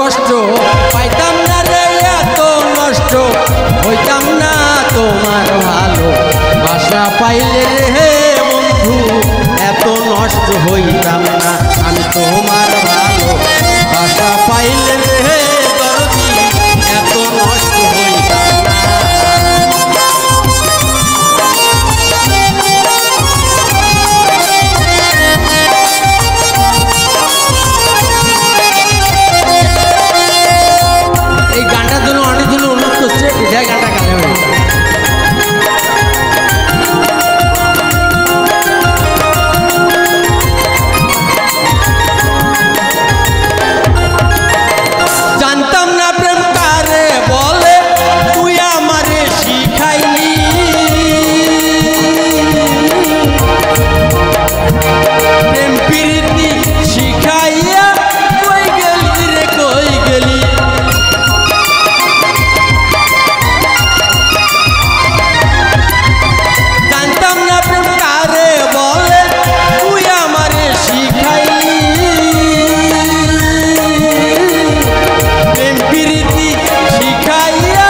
কষ্ট পাইতাম না রে, এত নষ্ট হইতাম না তোমার ভালো বাসা পাইলে রে বন্ধু, এত নষ্ট হইতাম না আমি তোমার ভালো বাসা পাইলে রে দরদি, এত নষ্ট হইতাম না। এই গানটার জন্য অনেকজন অনুরোধ করছে, এই গানটা গালে হবে। জানতাম না প্রেম কারে বলে, তুই আমারে শিখাইলি, প্রেম প্রীতি শিখাইয়া কই গেলি রে কই গেলি। জানতাম না প্রেম কারে বলে, তুই আমারে শিখাইলি, প্রেম প্রীতি শিখাইয়া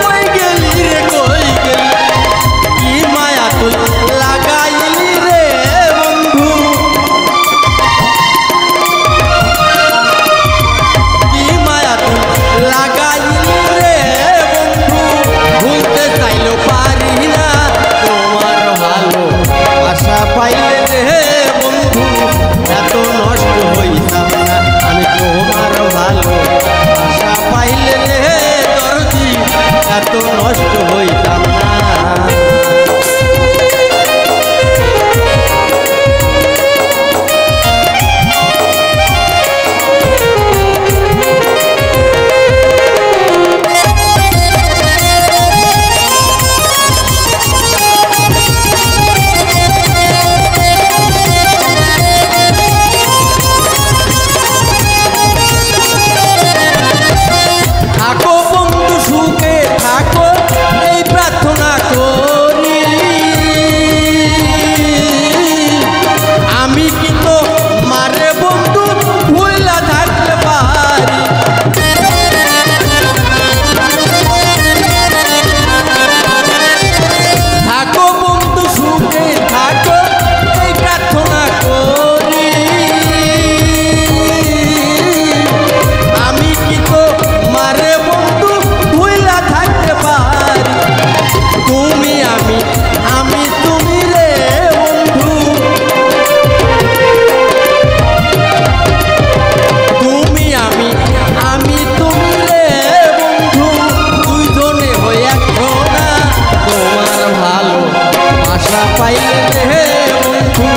কই গেলি রে কই গেলি। কি মায়া তুই লাগাইলি রে বন্ধু, কি মায়া তুই লাগাইলি রে বন্ধু, ভুলতে চাইলেও পারি না তোমার ভালো আশা পাইলে রে বন্ধু, এত নষ্ট হইতাম না আমি তোমার ভালো আশা পাইলে রে দরদি, এত নষ্ট হইতাম না। থাকো বন্ধু সুখে থাকো, এই প্রার্থনা করি, আমি কিন্তু মারে বন্ধু ভুলা থাকতে পারি। থাকো বন্ধু সুখে থাকো, এই প্রার্থনা করি, আমি কিন্তু মারে বন্ধু ভুলা থাকতে পারি। তুমি আমি আমি তুমি রে বন্ধু, তুমি আমি আমি তুমি রে বন্ধু, দুইজনে হয়ে একজনা তোমার ভালো আশা পাইলে রে বন্ধু,